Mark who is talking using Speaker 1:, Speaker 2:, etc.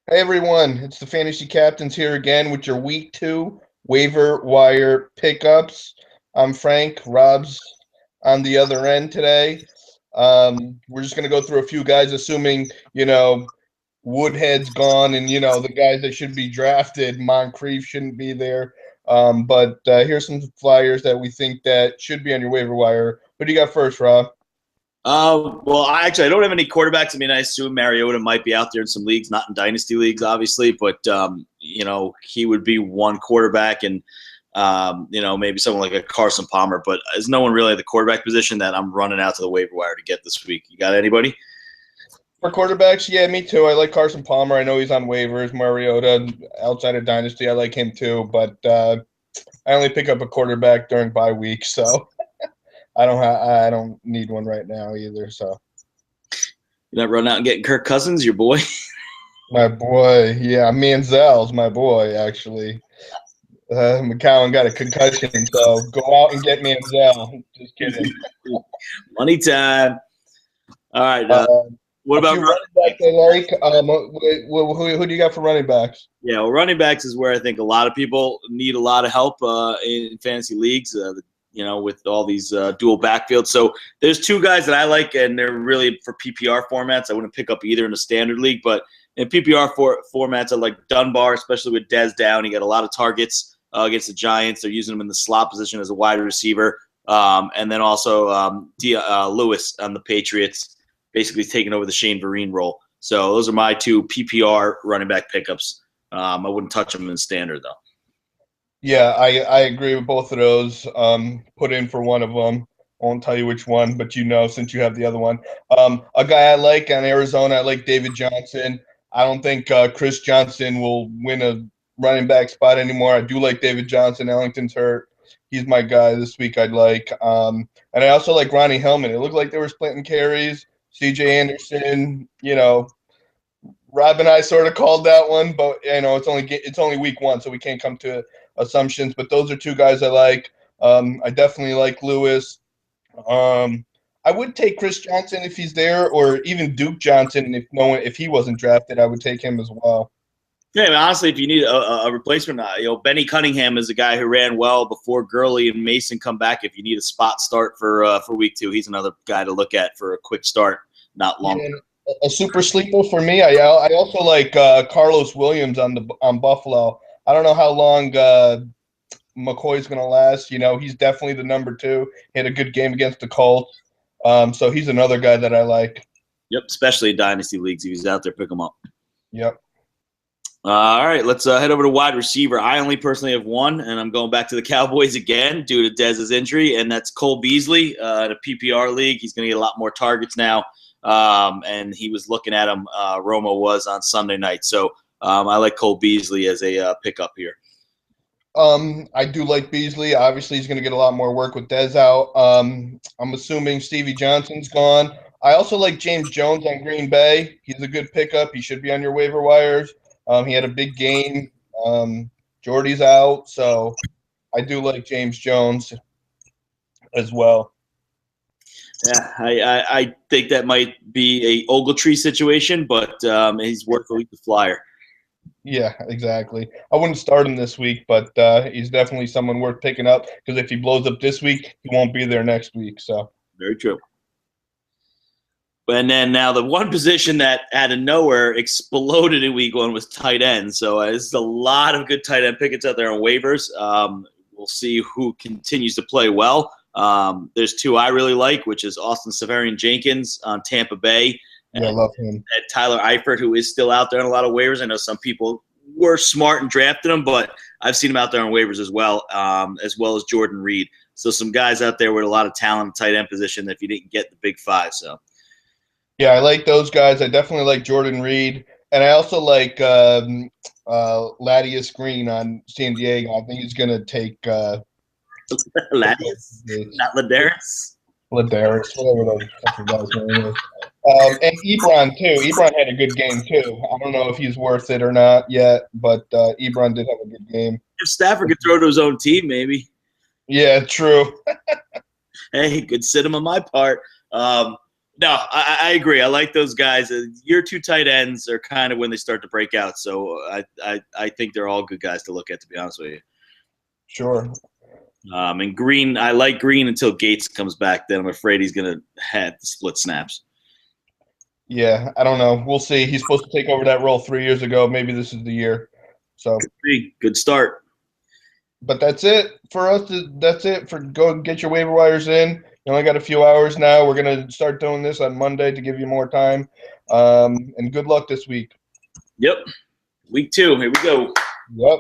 Speaker 1: Hey everyone, it's the Fantasy Captains here again with your Week 2 waiver wire pickups. I'm Frank. Rob's on the other end today. We're just going to go through a few guys, assuming, Woodhead's gone and, the guys that should be drafted, Moncrief shouldn't be there. But here's some flyers that we think that should be on your waiver wire. What do you got first, Rob?
Speaker 2: Well, I don't have any quarterbacks. I mean, I assume Mariota might be out there in some leagues, not in dynasty leagues, obviously, but he would be one quarterback, and maybe someone like a Carson Palmer. But there's no one really at the quarterback position that I'm running out to the waiver wire to get this week. You got anybody?
Speaker 1: For quarterbacks, yeah, me too. I like Carson Palmer. I know he's on waivers. Mariota, outside of dynasty, I like him too. But I only pick up a quarterback during bye week, so I don't need one right now either. So
Speaker 2: You're not running out and getting Kirk Cousins, your boy.
Speaker 1: my boy, yeah, Manziel's my boy actually. McCowan got a concussion, so go out and get Manziel. Just kidding.
Speaker 2: Money time. All right. What about
Speaker 1: running backs I like? Who do you got for running backs?
Speaker 2: Yeah, well, running backs is where I think a lot of people need a lot of help in fantasy leagues. With all these dual backfields. So there's two guys that I like, and they're really for PPR formats. I wouldn't pick up either in a standard league, but in PPR formats, I like Dunbar, especially with Dez down. He got a lot of targets against the Giants. They're using him in the slot position as a wide receiver. And then also Lewis on the Patriots, basically taking over the Shane Vereen role. So those are my two PPR running back pickups. I wouldn't touch them in standard, though.
Speaker 1: Yeah, I agree with both of those. Put in for one of them. I won't tell you which one, but since you have the other one. A guy I like on Arizona, I like David Johnson. I don't think Chris Johnson will win a running back spot anymore. I do like David Johnson. Ellington's hurt. He's my guy this week I'd like. And I also like Ronnie Hillman. It looked like they were splitting carries. C.J. Anderson, Rob and I sort of called that one, but it's only week one, so we can't come to assumptions. But those are two guys I like. I definitely like Lewis. I would take Chris Johnson if he's there, or even Duke Johnson. If he wasn't drafted, I would take him as well.
Speaker 2: Yeah, I mean, honestly, if you need a replacement, Benny Cunningham is a guy who ran well before Gurley and Mason come back. If you need a spot start for week 2, he's another guy to look at for a quick start, not long.
Speaker 1: Yeah, a super sleeper for me. I also like Carlos Williams on Buffalo. I don't know how long McCoy's going to last. He's definitely the number 2. He had a good game against the Colts. So he's another guy that I like.
Speaker 2: Yep, especially in dynasty leagues. If he's out there, pick him up.
Speaker 1: Yep.
Speaker 2: All right, let's head over to wide receiver. I only personally have one, and I'm going back to the Cowboys again due to Dez's injury, and that's Cole Beasley in a PPR league. He's going to get a lot more targets now, and he was looking at him. Romo was on Sunday night, so I like Cole Beasley as a pickup here.
Speaker 1: I do like Beasley. Obviously, he's going to get a lot more work with Dez out. I'm assuming Stevie Johnson's gone. I also like James Jones on Green Bay. He's a good pickup. He should be on your waiver wires. He had a big game. Jordy's out, so I do like James Jones as well.
Speaker 2: Yeah, I think that might be a Ogletree situation, but he's worth the flyer.
Speaker 1: Yeah, exactly. I wouldn't start him this week, but he's definitely someone worth picking up because if he blows up this week, he won't be there next week. So
Speaker 2: very true. And then now the one position that out of nowhere exploded in week 1 was tight end. So there's a lot of good tight end pickups out there on waivers. We'll see who continues to play well. There's 2 I really like, which is Austin Seferian-Jenkins on Tampa Bay.
Speaker 1: Yeah, I love him.
Speaker 2: And Tyler Eifert, who is still out there on a lot of waivers. I know some people were smart and drafted him, but I've seen him out there on waivers as well as Jordan Reed. So some guys out there with a lot of talent in tight end position if you didn't get the big 5. So.
Speaker 1: Yeah, I like those guys. I definitely like Jordan Reed. And I also like Ladius Green on San Diego. I think he's going to take
Speaker 2: Ladius, not Ladarius.
Speaker 1: Ladarius, whatever the guy's name is. And Ebron, too. Ebron had a good game, too. I don't know if he's worth it or not yet, but Ebron did have a good game.
Speaker 2: If Stafford could throw to his own team, maybe.
Speaker 1: Yeah, true.
Speaker 2: Hey, could sit him on my part. No, I agree. I like those guys. Year two tight ends are kind of when they start to break out. So I think they're all good guys to look at, to be honest with you.
Speaker 1: Sure.
Speaker 2: And Green, I like Green until Gates comes back. Then I'm afraid he's going to have the split snaps.
Speaker 1: Yeah, I don't know. We'll see. He's supposed to take over that role 3 years ago. Maybe this is the year. So,
Speaker 2: Good start.
Speaker 1: but that's it for us. That's it for go get your waiver wires in. You only got a few hours now. We're gonna start doing this on Monday to give you more time. And good luck this week.
Speaker 2: Yep. Week 2. Here we go.
Speaker 1: Yep.